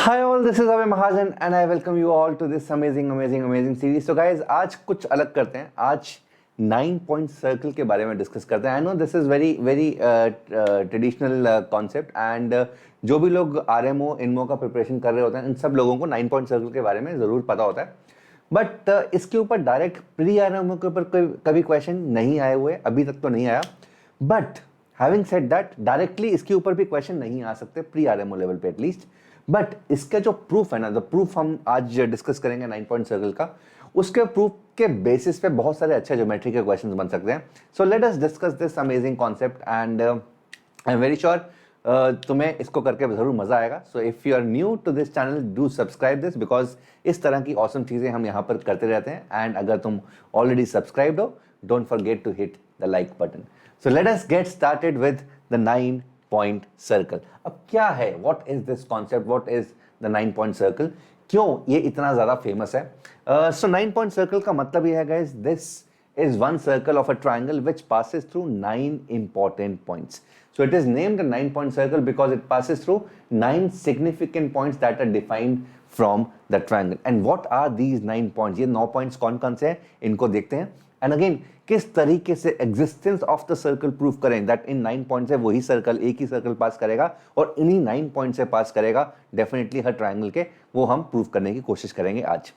Hi all, this is Abhay Mahajan and I welcome you all to this amazing series. So guys, आज कुछ अलग करते हैं. आज 9 point circle के बारे में डिस्कस करते हैं. I know this is very traditional concept and जो भी लोग RMO, INMO का प्रिपरेशन कर रहे होते हैं, इन सब लोगों को 9 point circle के बारे में ज़रूर पता होता है. बट इसके ऊपर डायरेक्ट प्री RMO के ऊपर कभी क्वेश्चन नहीं आए हुए, अभी तक तो नहीं आया. But having said that, directly इसके ऊपर भी क्वेश्चन नहीं आ सकते प्री RMO लेवल पे एटलीस्ट. बट इसका जो प्रूफ है ना, द प्रूफ हम आज डिस्कस करेंगे 9 पॉइंट सर्कल का, उसके प्रूफ के बेसिस पे बहुत सारे अच्छे ज्योमेट्री के क्वेश्चंस बन सकते हैं. So let us discuss this amazing concept and I am very sure तुम्हें इसको करके जरूर मजा आएगा. So if you are new to this channel, do subscribe this because इस तरह की ऑसम चीजें हम यहाँ पर करते रहते हैं. एंड अगर तुम ऑलरेडी सब्सक्राइब्ड हो, don't forget to hit the like button. So let us get started with the 9 point circle. अब क्या है, what is this concept, what is the 9 point circle, क्यों ये इतना ज्यादा फेमस है? सो 9 पॉइंट सर्कल का मतलब ये है guys, this is one circle of a triangle which passes through 9 important points. So it is named a 9 point circle because it passes through 9 significant points that are defined from the triangle. And what are these 9 points? ये 9 points कौन कौन से हैं, इनको देखते हैं. And again, किस तरीके से existence of the circle proof करें that in 9 points है वही सर्कल एक ही सर्कल पास करेगा और इन्हीं 9 points से पास करेगा डेफिनेटली हर ट्राइंगल के, वो हम प्रूफ करने की कोशिश करेंगे आज.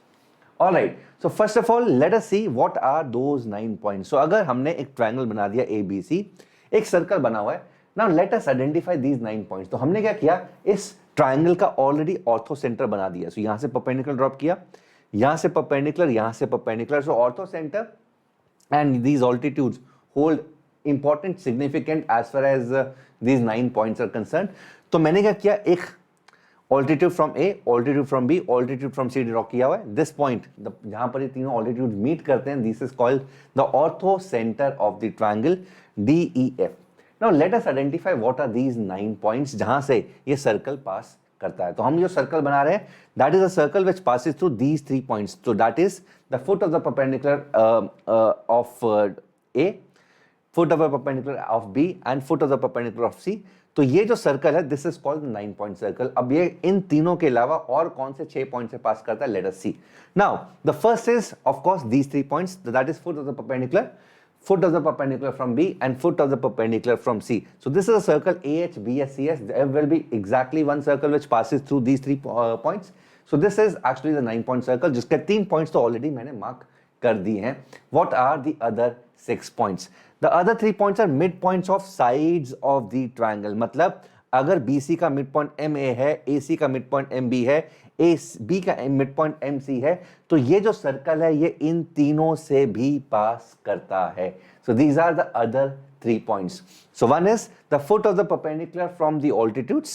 Alright, so first of all, let us see what are those 9 points. So अगर हमने एक ट्राइंगल बना दिया ABC, एक सर्कल बना हुआ है. Now let us identify these 9 points. तो हमने क्या किया, इस ट्राइंगल का ऑलरेडी ऑर्थो सेंटर बना दिया. So यहां से परपेंडिकुलर ड्रॉप किया, यहां से परपेंडिकुलर, यहां से perpendicular. So ortho centre and these altitudes hold important significant as far as these 9 points are concerned. तो मैंने क्या किया, एक altitude from A, altitude from B, altitude from C draw किया हुआ है. This point, जहां पर ये तीनों altitudes meet करते हैं, this is called the ortho center of the triangle DEF. Now let us identify what are these 9 points जहां से ये सर्कल पास करता है. तो हम जो सर्कल बना रहे हैं, that is a circle which passes through these 3 points. So that is the foot of the perpendicular of A, foot of the perpendicular of B and foot of the perpendicular of C. तो ये जो circle है, this is called 9 point circle. अब ये इन तीनों के अलावा और कौन से 6 पॉइंट से पास करता है, let us see. Now the first is of course these 3 points, that is foot of the perpendicular, foot of the perpendicular from B and foot of the perpendicular from C. So this is a circle AHBSCS. There will be exactly one circle which passes through these 3 points. So this is actually the 9 point circle जिसके 3 points तो already मैंने mark कर दिए हैं. What are the other 6 points? The other 3 points are midpoints of sides of the triangle. मतलब अगर BC का midpoint MA है, AC का midpoint MB है, B का midpoint MC है, तो ये जो सर्कल है ये इन तीनों से भी पास करता है. So these are the other 3 points. So one is the foot of the perpendicular from the altitudes.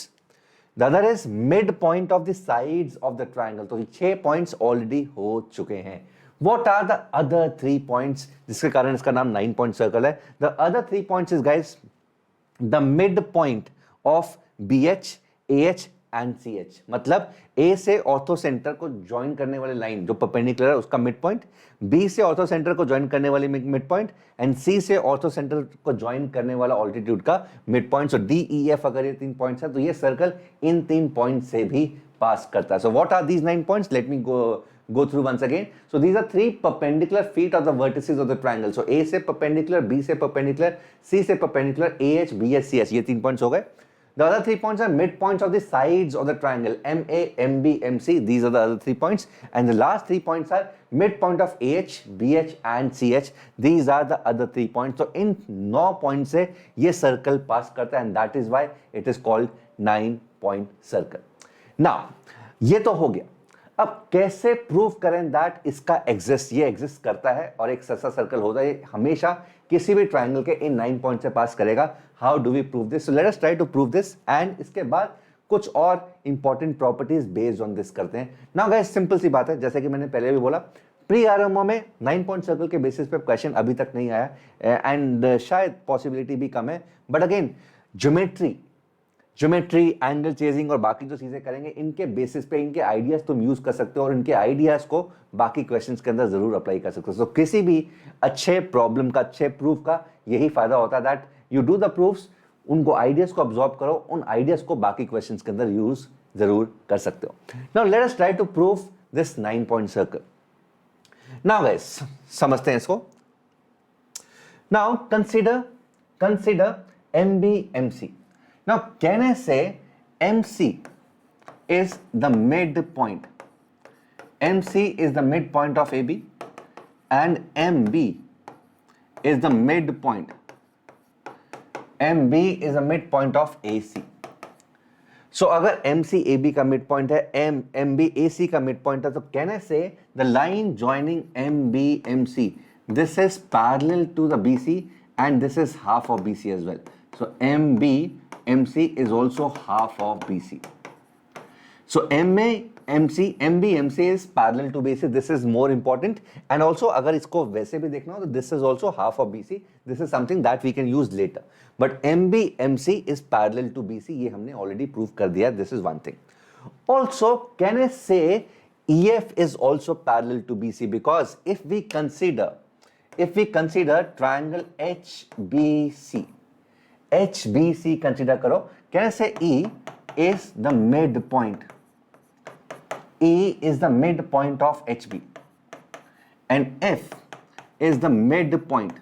The other is midpoint of the sides of the triangle. तो 6 points already हो चुके हैं. What are the other 3 points जिसके कारण इसका नाम 9 point circle है? The other 3 points is guys the midpoint of BH, AH and CH. मतलब A से ऑर्थो सेंटर को ज्वाइन करने वाली लाइन जो परपेंडिकुलर है उसका मिड पॉइंट, B से ऑर्थो सेंटर को ज्वाइन करने वाली मिड पॉइंट एंड C से ऑर्थो सेंटर को ज्वाइन करने वाला ऑल्टीट्यूड का मिड पॉइंट. सो DEF अगर ये 3 पॉइंट्स है तो ये सर्कल इन 3 पॉइंट से भी पास करता है. So what are these 9 points? Let me go through once again. So these are 3 perpendicular feet of the vertices of the triangle. So A से perpendicular, B से perpendicular, C से perpendicular, AH, BH, CH. ये 3 points हो गए. The other 3 points are midpoints of the sides of the triangle MA, MB, MC. These are the other 3 points. And the last 3 points are midpoint of AH, BH and CH. These are the other 3 points. So in 9 points से ये circle pass करता है and that is why it is called 9 point circle. Now ये तो हो गया. अब कैसे प्रूव करें दैट इसका एग्जिस्ट, ये एग्जिस्ट करता है और एक ऐसा सर्कल होता है हमेशा किसी भी ट्राइंगल के इन 9 पॉइंट से पास करेगा. How do we prove this? So let us try to prove this and इसके बाद कुछ और important properties based on this करते हैं. नाउ गाइस सिंपल सी बात है, जैसे कि मैंने पहले भी बोला, प्री आरएमओ में 9 पॉइंट सर्कल के बेसिस पे क्वेश्चन अभी तक नहीं आया एंड शायद पॉसिबिलिटी भी कम है. But again geometry, angle chasing और बाकी जो चीजें करेंगे इनके बेसिस पे इनके आइडियाज तुम यूज कर सकते हो और इनके आइडियाज को बाकी क्वेश्चंस के अंदर जरूर अप्लाई कर सकते हो. So, किसी भी अच्छे प्रॉब्लम का, अच्छे प्रूफ का यही फायदा होता है that you do the proofs, उनको आइडियाज को अब्सॉर्ब करो, उन आइडियाज को बाकी क्वेश्चंस के अंदर यूज जरूर कर सकते हो. Now let us try to prove this 9 point circle. Now guys समझते हैं इसको. Now consider MBMC. Now can I say MC is the midpoint. MC is the midpoint of AB and MB is the midpoint. MB is the midpoint of AC. So अगर MC AB का midpoint है, MB AC का midpoint है, तो can I say the line joining MB MC, this is parallel to the BC and this is half of BC as well. So MB MC is also half of BC. So MB MC is parallel to BC. This is more important. And also अगर इसको वैसे भी देखना हो तो this is also half of BC. This is something that we can use later. But MB MC is parallel to BC. ये हमने already prove कर दिया. This is one thing. Also, can I say EF is also parallel to BC? Because if we consider triangle HBC consider करो, can I say E is the midpoint? E is the midpoint of HB and F is the midpoint.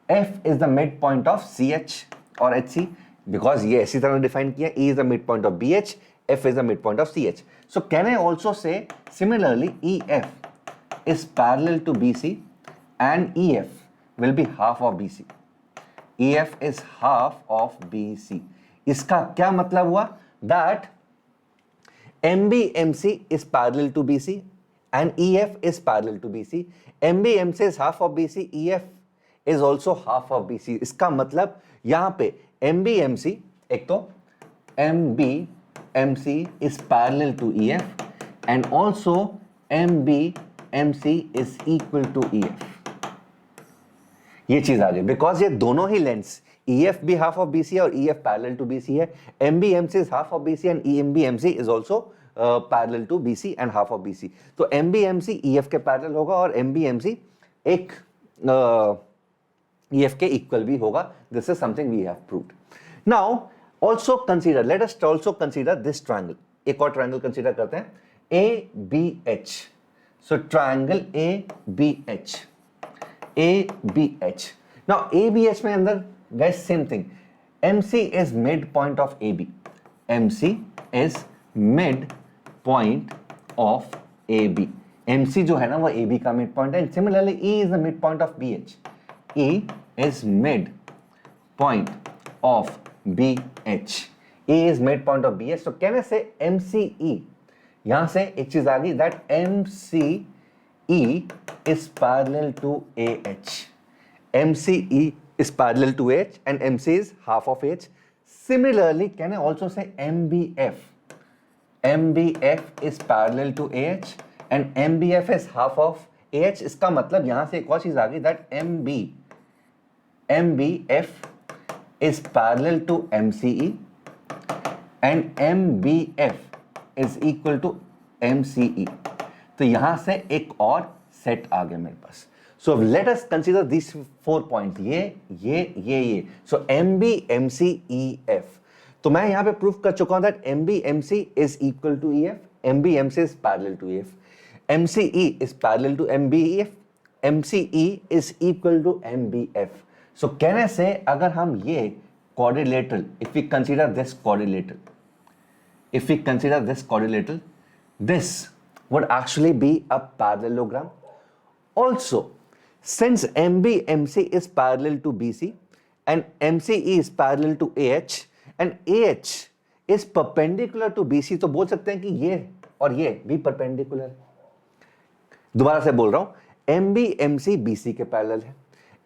F is the midpoint of CH or HC because ये ऐसी तरह define किया. E is the midpoint of BH, F is the midpoint of CH. So can I also say similarly EF is parallel to BC and EF will be half of BC. EF is half of BC. इसका क्या मतलब हुआ? That MBMC is parallel to BC and EF is parallel to BC. MBMC is half of BC, EF is also half of BC. इसका मतलब यहाँ पे MBMC, एक तो MBMC is parallel to EF and also MBMC is equal to EF. ये चीज आ गई because ये दोनों ही लेंथ्स EF भी half of BC है और EF parallel to BC है. MBMC is half of BC and MBMC is also parallel to BC and half of BC. तो MBMC EF के parallel होगा और MBMC एक EF के equal भी होगा. This is something we have proved. Now also consider, let us also consider this triangle. एक और triangle consider करते हैं ABH. So triangle ABH. Now ABH में अंदर guys same thing. MC is midpoint of AB. MC is midpoint of AB. MC जो है ना वो AB का midpoint है. And similarly E is the midpoint of BH. E is midpoint of BH. E is midpoint of BH. So can I say MCE? यहाँ से एक चीज आ गई that MCE is parallel to AH. MCE is parallel to H and MC is half of H. Similarly, can I also say MBF? MBF is parallel to AH and MBF is half of AH. इसका मतलब यहाँ से एक और चीज आ गई that MBF is parallel to MCE and MBF is equal to MCE. तो यहाँ से एक और सेट आ गया मेरे पास. So let us consider these 4 points. ये. So MB, MC, EF. तो मैं यहाँ पे प्रूफ कर चुका हूँ that MB, MC is equal to EF. MB, MC is parallel to EF. MCE is parallel to MBEF. MCE is equal to MBF. So can I say अगर हम ये quadrilateral, if we consider this quadrilateral, this would actually be a parallelogram. Also, since MBMC is parallel to BC and MCE is parallel to AH and AH is perpendicular to BC, तो बोल सकते हैं कि ये और ये भी perpendicular है. दोबारा से बोल रहा हूं MBMC BC के पैरेलल है,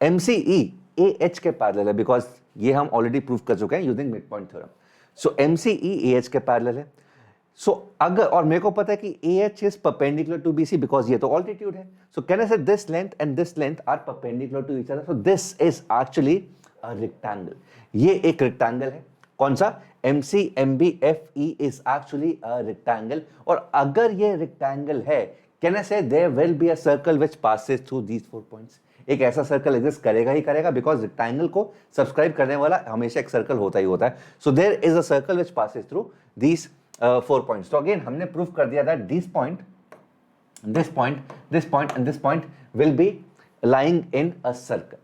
MCE AH के पैरेलल है बिकॉज ये हम ऑलरेडी प्रूव कर चुके हैं यूजिंग मिडपॉइंट थ्योरम. सो MCE AH के पैरेलल है. सो अगर और मेरे को पता है कि AH is perpendicular to BC because ये तो altitude है. So can I say this length and this length are perpendicular to each other? So this is actually a rectangle. ये एक rectangle है. कौन सा? MC MB FE is actually a rectangle. और अगर ये rectangle है, can I say there will be a circle which passes through these 4 points? एक ऐसा सर्कल एग्जिस्ट करेगा ही करेगा, बिकॉज रेक्टेंगल को सब्सक्राइब करने वाला हमेशा एक सर्कल होता ही होता है. So there is a circle which passes through these 4 points. तो अगेन हमने प्रूव कर दिया that this point, this point and this point will be lying in a circle.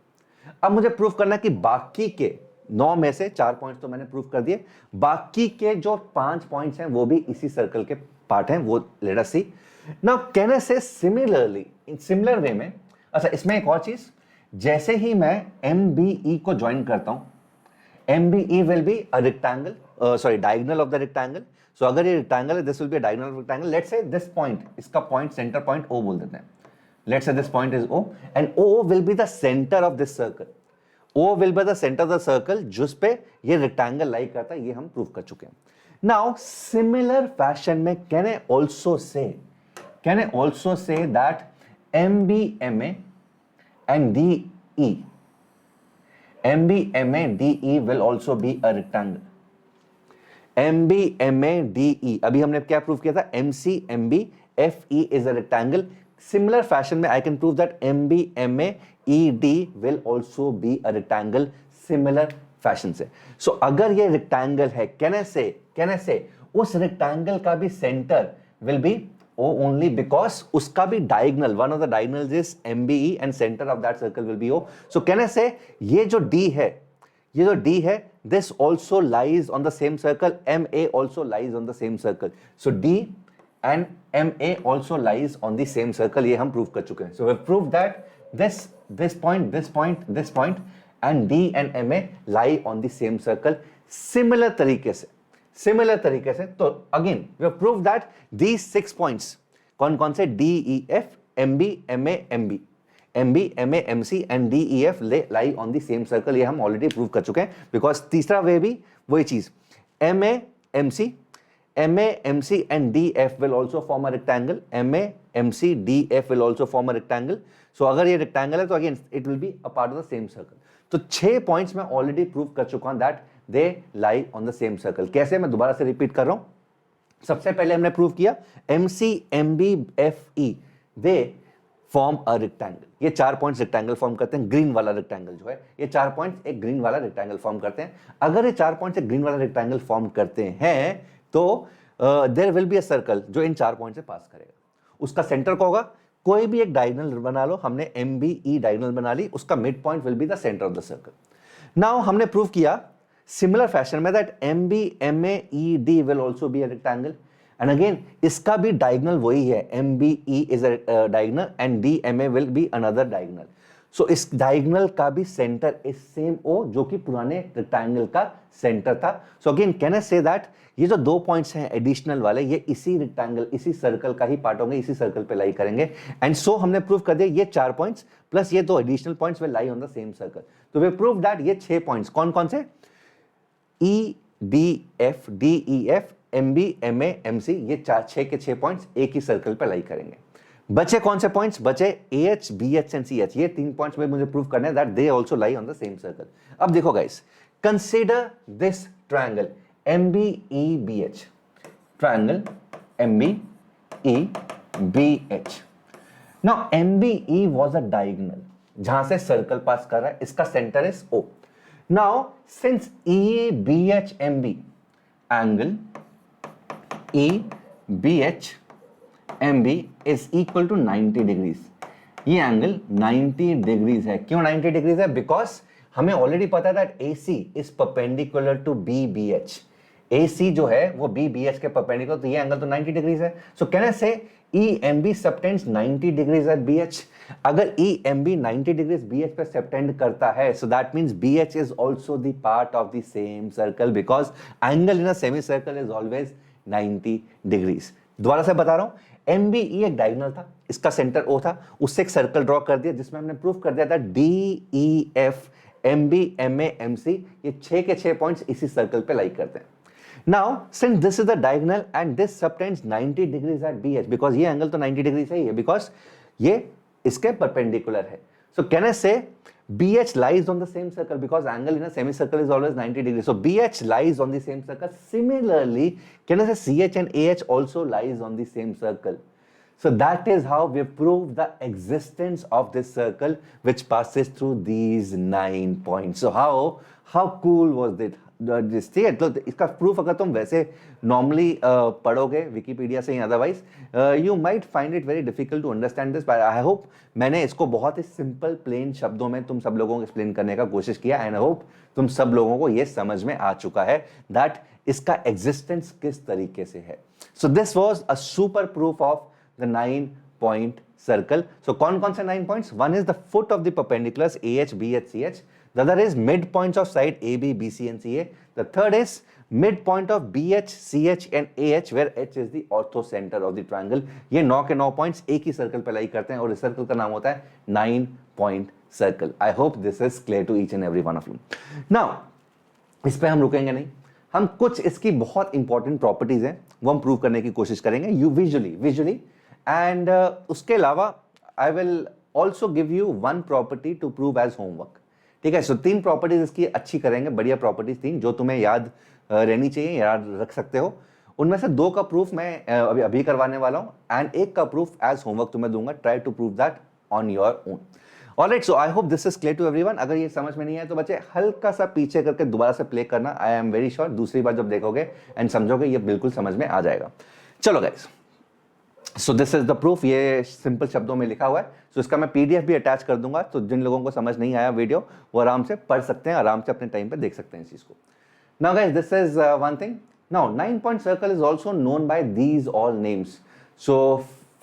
अब मुझे प्रूफ करना है कि बाकी के 9 में से 4 पॉइंट्स तो मैंने प्रूफ कर दिए, बाकी के जो 5 पॉइंट्स हैं वो भी इसी सर्कल के पार्ट हैं. वो let us see. Now can I say similarly, in similar way में, अच्छा इसमें एक और चीज, जैसे ही मैं MBE को ज्वाइन करता हूं, MBE will be a rectangle, sorry diagonal of the rectangle. So अगर ये रेक्टेंगल है, this will be a diagonal of rectangle. Let's say this point, इसका पॉइंट, सेंटर पॉइंट O बोल देते हैं. Let's say this point is O and O will be the centre of this circle. O will be the centre of the circle जिस पे ये rectangle लाई करता है. ये हम प्रूव कर चुके हैं. नाउ सिमिलर फैशन में can I also say that MBMA and DE will also be a rectangle. MBMADE, अभी हमने क्या प्रूव किया था? MCMBFE is a rectangle. Similar fashion में I can prove that MBMAED will also be a rectangle. Similar fashion से. So अगर ये rectangle है, can I say उस rectangle का भी center will be O only because उसका भी diagonal, one of the diagonals is MBE and center of that circle will be O. So can I say ये जो D है, this also lies on the same circle. MA also lies on the same circle. So D and MA also lies on the same circle. ये हम prove कर चुके हैं. So we have proved that this point and D and MA lie on the same circle. Similar तरीके से तो again we have proved that these 6 points, कौन से? D, E, F, MB, MA, MB, MA, MC and D, E, F lie on the same circle. ये हम already prove कर चुके हैं. बिकॉज तीसरा वे भी वही चीज, MA, MC and DF will also form a rectangle. MA, MC, DF will also form a rectangle. So अगर ये rectangle है तो again it will be a part of the same circle. तो 6 पॉइंट्स मैं ऑलरेडी प्रूव कर चुका हूं that they lie on the same circle. कैसे? मैं दोबारा से रिपीट कर रहा हूं. सबसे पहले हमने प्रूव किया MCMBFE they form a rectangle. ये 4 पॉइंट्स रेक्टेंगल फॉर्म करते हैं. ग्रीन वाला रेक्टेंगल जो है, ये 4 पॉइंट्स एक ग्रीन वाला रेक्टेंगल फॉर्म करते हैं. अगर ये 4 पॉइंट्स एक ग्रीन वाला रेक्टेंगल फॉर्म करते हैं तो there will be a circle जो इन 4 पॉइंट से पास करेगा. उसका सेंटर क्या होगा? कोई भी एक डायगोनल बना लो. हमने MBE डायगोनल बना ली, उसका mid point will be the centre of the circle. Now हमने प्रूव किया सिमिलर फैशन में that MBMAED will also be a rectangle. And again इसका भी डायगोनल वही है. MBE is a diagonal and DMA will be another diagonal. So इस diagonal का भी सेंटर इज सेम O जो कि पुराने रेक्टेंगल का सेंटर था. So again can I say that ये जो 2 पॉइंट्स हैं एडिशनल वाले, ये इसी रेक्टेंगल, इसी सर्कल का ही पार्ट होंगे, इसी सर्कल पे लाई करेंगे. एंड सो हमने प्रूव कर दिया ये 4 पॉइंट्स प्लस ये 2 additional points will lie on the same circle. तो वी प्रूव दैट ये 6 पॉइंट्स कौन से? EDF, DEF, MB, MA, MC, ये 6 के 6 पॉइंट्स एक ही सर्कल पे लाई करेंगे. बचे कौन से पॉइंट्स? बचे AH, BH एंड CH. ये 3 पॉइंट्स में मुझे प्रूव करना है that they also lie on the same circle. अब देखो guys, consider this triangle MBEBH. Triangle MBEBH. Now MBE was a diagonal जहां से सर्कल पास कर रहा है. इसका centre is O. Now since EBH MB angle EBH MB is equal to 90 degrees. ये angle 90 degrees है. क्यों 90 डिग्रीज है? बिकॉज हमें ऑलरेडी पता है that AC is perpendicular to BBH. AC जो है वो BBH के परपेंडिकुलर, तो ये एंगल तो 90 डिग्रीज है. सो कैन आई से EMB subtends 90 degrees eight BH. अगर EMB 90 डिग्रीज BH पे सबटेंड करता है, so that means BH is also the part of the same circle because angle in a semi circle is always 90 degrees. दोबारा से बता रहा हूं, MBE एक डायगोनल था, इसका सेंटर O था, उससे एक सर्कल ड्रॉ कर दिया जिसमें हमने प्रूफ कर दिया था DEF MB MA MC ये 6 के 6 पॉइंट्स इसी सर्कल पे लाई करते हैं. Now since this is the diagonal and this subtends 90 degrees eight BH, because ये एंगल तो 90 डिग्रीज है, बिकॉज ये इसके परपेंडिकुलर है. सो कैन आई से BH lies on the same circle because angle in a semicircle is always 90 degrees. So BH lies on the same circle. Similarly, can I say CH and AH also lies on the same circle? So that is how we prove the existence of this circle which passes through these 9 points. So how cool was it? ठीक है, तो इसका proof अगर तुम वैसे normally पढ़ोगे Wikipedia से या otherwise, you might find it very difficult to understand this, but I hope मैंने इसको बहुत ही सिंपल प्लेन शब्दों में तुम सब लोगों को एक्सप्लेन करने का कोशिश किया, एंड आई होप तुम सब लोगों को ये समझ में आ चुका है दैट इसका एग्जिस्टेंस किस तरीके से है. So this was a super proof of the 9-point circle. So कौन से 9 points? One is the foot of the perpendiculars AH, BH, CH. The other is midpoints of side AB, BC and CA. The third is midpoint of BH, CH and AH where H is the orthocenter of the triangle. ये 9 के 9 points एक ही circle पे लाई करते हैं और इस circle का नाम होता है 9-point circle. I hope this is clear to each and every one of you. Now इस पे हम रुकेंगे नहीं, हम कुछ इसकी बहुत इंपॉर्टेंट प्रॉपर्टीज हैं वो हम प्रूव करने की कोशिश करेंगे यू विजुअली एंड उसके अलावा I will also give you one property to prove as homework. ठीक है, सो 3 प्रॉपर्टीज इसकी अच्छी करेंगे, बढ़िया प्रॉपर्टीज 3 जो तुम्हें याद रहनी चाहिए, याद रख सकते हो. उनमें से 2 का प्रूफ मैं अभी करवाने वाला हूं एंड 1 का प्रूफ एज होमवर्क तुम्हें दूंगा. Try to prove that on your own. Alright, so I hope this is clear to everyone. अगर ये समझ में नहीं आया तो बच्चे हल्का सा पीछे करके दोबारा से प्ले करना. आई एम वेरी श्योर दूसरी बार जब देखोगे एंड समझोगे ये बिल्कुल समझ में आ जाएगा. चलो guys, so this is the proof. ये सिंपल शब्दों में लिखा हुआ है. सो इसका मैं पीडीएफ भी अटैच कर दूंगा, तो जिन लोगों को समझ नहीं आया वीडियो वो आराम से पढ़ सकते हैं, आराम से अपने टाइम पे देख सकते हैं इस चीज को. Now guys, this is one thing. Now 9-point circle is also known by these all names. So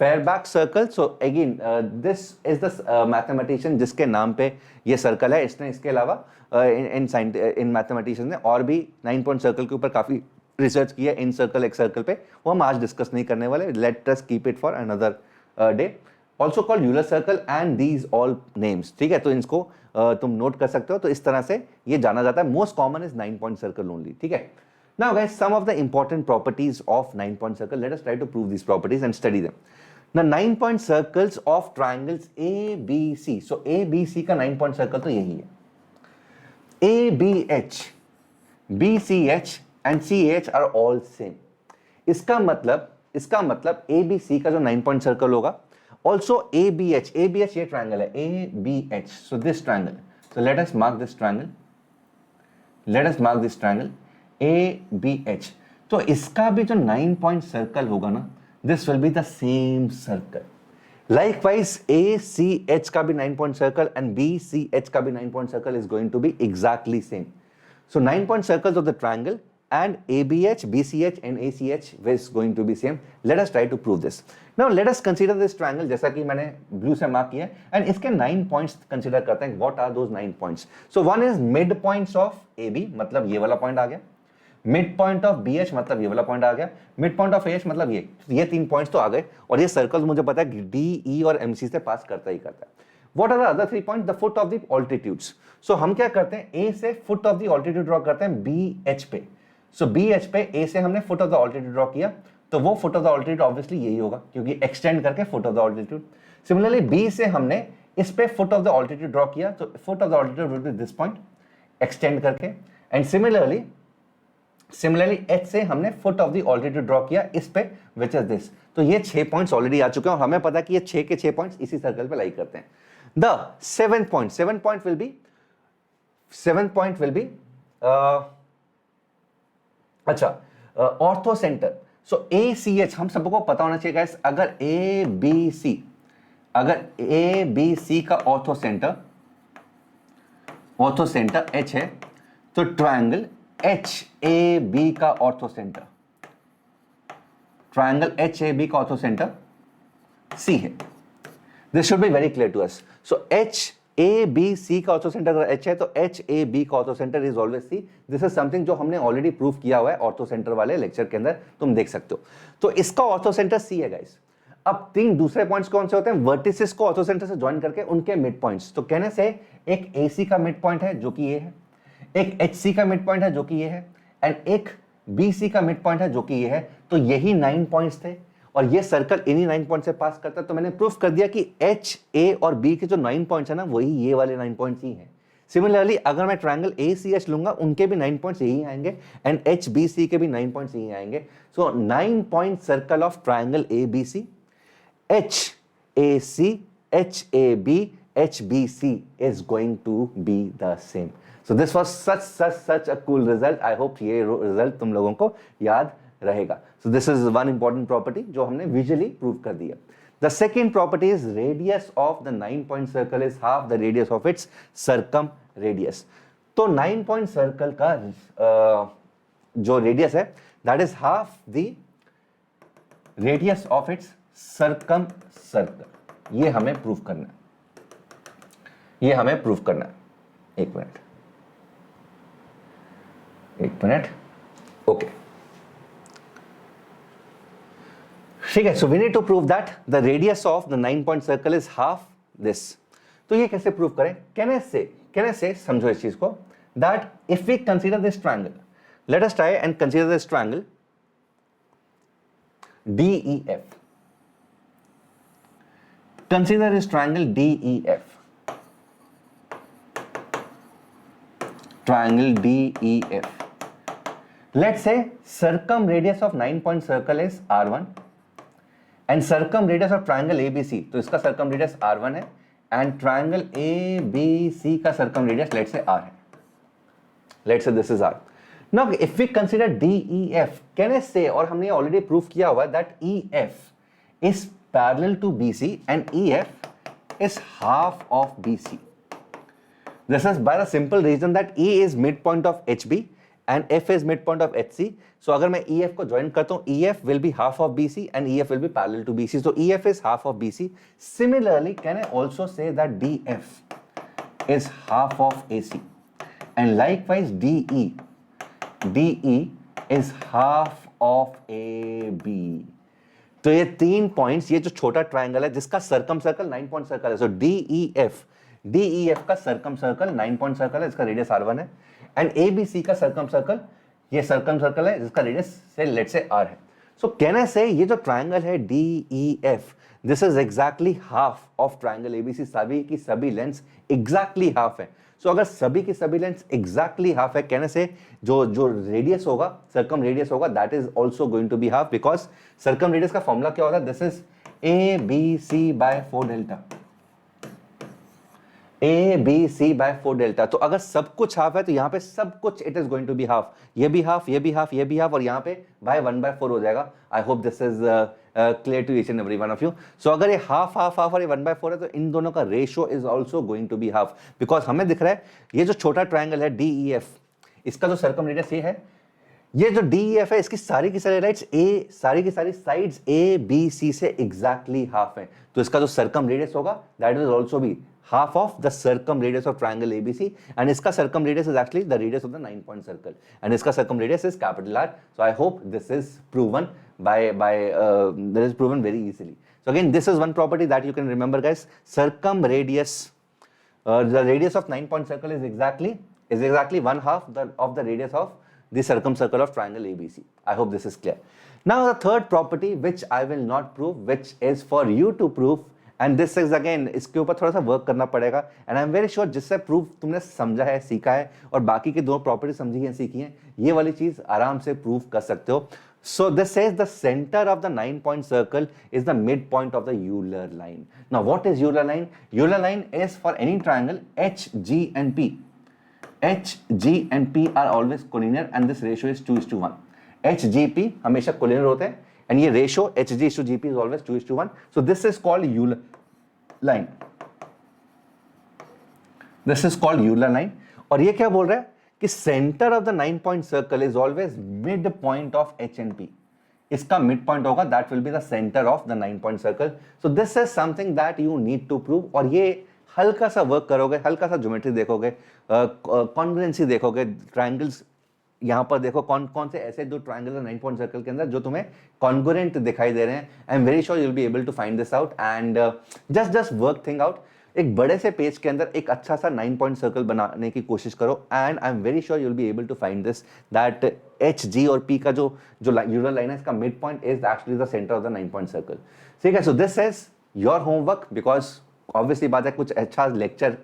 Fairback circle. So again, this is the mathematician जिसके नाम पे ये सर्कल है. इसने इसके अलावा इन मैथमेटिशियन ने और भी 9-point circle के ऊपर काफी रिसर्च किया इन सर्कल एक सर्कल पे, वो हम आज डिस्कस नहीं करने वाले. Let us keep it for another day. Also called Euler circle and these all names. ठीक है, तो इनको तुम नोट कर सकते हो. तो इस तरह से ये जाना जाता है. Most common is 9-point circle only. ठीक है. Now guys, some of the important properties of 9-point circle. Let us try to prove these properties and study them. Now 9-point circles of triangles ABC. So ABC का 9-point circle तो यही है. ABH, BCH and CH are all same. इसका मतलब ABC का जो 9-point circle होगा, also ABH ये triangle है, ABH. So this triangle. So let us mark this triangle. ABH. तो इसका भी जो 9-point circle होगा ना, this will be the same circle. Likewise, ACH का भी 9-point circle and BCH का भी 9-point circle is going to be exactly same. So 9-point circles of the triangle and ABH, BCH and ACH is going to be same. Let us try to prove this. Now let us consider this triangle जैसा कि मैंने blue से mark किया and इसके 9 points consider करते हैं. What are those 9 points? So one is midpoints of AB, मतलब ये वाला point आ गया. मिड पॉइंट ऑफ BH मतलब ये वाला पॉइंट आ गया. मिड पॉइंट ऑफ AH मतलब ये 3 पॉइंट्स तो आ गए. और ये सर्कल मुझे पता है D, E और MC से पास करता ही करता है. What are the other 3 points? The foot of the altitudes. So हम क्या करते हैं, A से foot of the altitude draw करते हैं BH पे. सो BH पे A से हमने foot of the altitude draw किया, तो वो foot of the altitude obviously यही होगा क्योंकि एक्सटेंड करके foot of the altitude. Similarly B से हमने इस पे foot of the altitude draw किया, तो foot of the altitude will be this point extend करके. एंड सिमिलरली H से हमने foot of the altitude draw किया इस पे, विच इज दिस. तो ये 6 पॉइंट्स ऑलरेडी आ चुके हैं और हमें पता है कि ये 6 के 6 पॉइंट्स इसी सर्कल पे लाई करते हैं. The 7th point will be अच्छा ऑर्थो सेंटर. सो ACH हम सबको पता होना चाहिए गाइस. अगर ABC का ऑर्थो सेंटर H है, तो ट्रायंगल HAB का ऑर्थो सेंटर C है. This should be very clear to us. So HABC का ऑर्थो सेंटर अगर H है, तो HAB का orthocentre is always C. This is something जो हमने ऑलरेडी प्रूव किया हुआ है ऑर्थो सेंटर वाले लेक्चर के अंदर, तुम देख सकते हो. तो इसका ऑर्थो सेंटर C है गाइस. अब 3 दूसरे पॉइंट्स कौन से होते हैं? वर्टिसेस को ऑर्थो सेंटर से ज्वाइन करके उनके मिड पॉइंट्स. तो कहने से एक AC का मिड पॉइंट है जो कि ये है, एक HC का मिड पॉइंट है जो कि ये है, एंड एक BC का मिड पॉइंट है जो कि ये है. तो यही 9 पॉइंट्स थे और ये सर्कल इन्हीं 9 पॉइंट से पास करता है. तो मैंने प्रूफ कर दिया कि H, A और B के जो 9 पॉइंट्स है ना, वही ये वाले 9 पॉइंट्स ही हैं. सिमिलरली अगर मैं ट्रायंगल ACH लूंगा, उनके भी 9 पॉइंट्स यही आएंगे एंड HBC के भी 9 पॉइंट्स यही आएंगे. सो 9 point circle of triangle ABC HAC, HAB, HBC is going to be the same. So this was such a cool result. I hope ये result तुम लोगों को याद रहेगा. So this is one important property जो हमने visually prove कर दिया. The second property is radius of the 9-point circle is half the radius of its circumradius. तो 9-point circle का जो radius है that is half the radius of its circumcircle. ये हमें prove करना है. ये हमें प्रूव करना है. एक मिनट. ओके, ठीक है. So we need to prove that the radius of the 9-point circle is half this. तो ये कैसे प्रूव करें? कैन आई से समझो इस चीज को, that if we consider this triangle, let us try and consider this triangle DEF. Consider this triangle DEF. Triangle DEF. Let's say circumradius of 9-point circle is R1 and circumradius of triangle ABC. तो इसका circumradius R1 है and triangle ABC का circumradius let's say R है. Let's say this is R. Now if we consider DEF, can I say, और हमने already prove किया हुआ that EF is parallel to BC and EF is half of BC. This is by the simple reason that E is midpoint of HB and F is midpoint of HC. So अगर मैं EF को join करता हूँ, EF will be half of BC and EF will be parallel to BC. So EF is half of BC. Similarly, can I also say that DF is half of AC and likewise DE is half of AB. तो ये 3 points, ये जो छोटा triangle है जिसका circumcircle 9-point circle है. So DEF का circum circle 9-point circle है, इसका रेडियस R1 है एंड ABC का सर्कम सर्कल, ये सर्कम सर्कल है जिसका रेडियस से लेट्स से R है. सो कैन आई से ये जो ट्रायंगल है DEF, this is exactly half of triangle ABC. सभी की सभी लेंथ्स एग्जैक्टली हाफ है. सो अगर सभी की सभी लेंथ्स एग्जैक्टली हाफ है, कहने से जो रेडियस होगा, सर्कम रेडियस होगा, that is also going to be half because circumradius का फॉर्मूला क्या होता है? This is ABC by 4 delta. ABC by 4 delta. तो अगर सब कुछ हाफ है तो यहाँ पे सब कुछ it is going to be half. ये भी हाफ, ये भी हाफ, ये भी हाफ और यहाँ पे बाय 1/4 हो जाएगा. I hope this is clear to each and every one of you. So अगर ये हाफ हाफ हाफ और ये 1/4 है तो इन दोनों का ratio is also going to be half because हमें दिख रहा है ये जो छोटा ट्राइंगल है DEF, इसका जो सर्कम रेडियस ये है, ये जो DEF है इसकी सारी की सारी राइट्स सारी की सारी साइड्स ABC से एग्जैक्टली हाफ है. तो इसका जो सर्कम रेडियस होगा that will also be half of the circumradius of triangle ABC and इसका circumradius is actually the radius of the 9-point circle and इसका circumradius is capital R. So I hope this is proven that is proven very easily. So again this is one property that you can remember guys. Circumradius, the radius of 9-point circle is exactly 1/2 of the radius of the circumcircle of triangle ABC. I hope this is clear. Now the third property which I will not prove, which is for you to prove, and this is again इसके ऊपर थोड़ा सा work करना पड़ेगा and I am very sure जिससे proof तुमने समझा है, सीखा है और बाकी के दो प्रॉपर्टी समझी है, सीखी है, ये वाली चीज आराम से प्रूव कर सकते हो. So this says the center of the 9-point circle is the midpoint of the Euler line. Now what is Euler line? Euler line is for any triangle H, G and P. H, G and P are always collinear and this ratio is 2:1. H, G, P हमेशा collinear होते हैं and ये ratio HG/GP is always 2:1. So this is called Euler line. This is called Euler line. और ये क्या बोल रहा है कि center of the 9-point circle is always midpoint of H and P. इसका midpoint होगा, that will be the center of the 9-point circle. So this is something that you need to prove. और ये हल्का सा work करोगे, हल्का सा geometry देखोगे, कॉन्ग्रुएंसी देखोगे, ट्रायंगल्स यहाँ पर देखो कौन कौन से ऐसे दो ट्रायंगल है 9-point सर्कल के अंदर जो तुम्हें कॉन्ग्रुएंट दिखाई दे रहे हैं. I am very sure you will be able to find this out and just work thing out. एक बड़े से पेज के अंदर एक अच्छा सा 9-point सर्कल बनाने की कोशिश करो and I am very sure you will be able to find this that H, G और P का जो यूलर लाइन है इसका mid point is actually the centre of the 9-point circle. ठीक है, सो this is your homework because obviously बात है कुछ अच्छा लेक्चर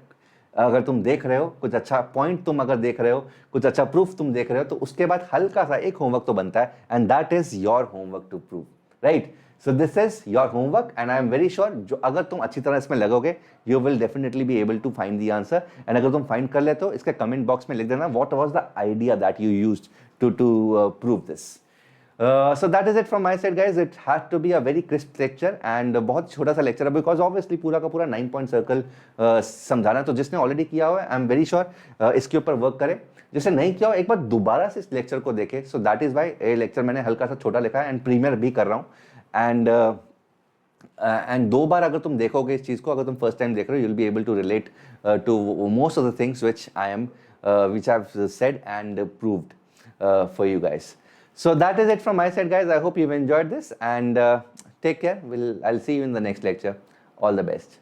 अगर तुम देख रहे हो, कुछ अच्छा पॉइंट तुम अगर देख रहे हो, कुछ अच्छा प्रूफ तुम देख रहे हो, तो उसके बाद हल्का सा एक होमवर्क तो बनता है and that is your homework to prove, right. So this is your homework and I am very sure जो अगर तुम अच्छी तरह इसमें लगोगे you will definitely be able to find the answer. And अगर तुम फाइंड कर लेते हो इसके कमेंट बॉक्स में लिख देना what was the idea that you used to prove this. So that is it from my side guys. It had to be a very crisp lecture and बहुत छोटा सा lecture है because obviously पूरा का पूरा 9 point circle समझाना है. तो जिसने already किया हुआ है आई एम वेरी श्योर इसके ऊपर वर्क करे. जिसने नहीं किया हो एक बार दोबारा से इस लेक्चर को देखे. सो दैट इज वाई ये लेक्चर मैंने हल्का सा छोटा लिखा है एंड प्रीमियर भी कर रहा हूँ. एंड 2 बार अगर तुम देखोगे इस चीज़ को, अगर तुम फर्स्ट टाइम देख रहे हो you will be able to relate to most of the things which I have said and proved for you guys. So that is it from my side guys. I hope you've enjoyed this and take care. I'll see you in the next lecture. All the best.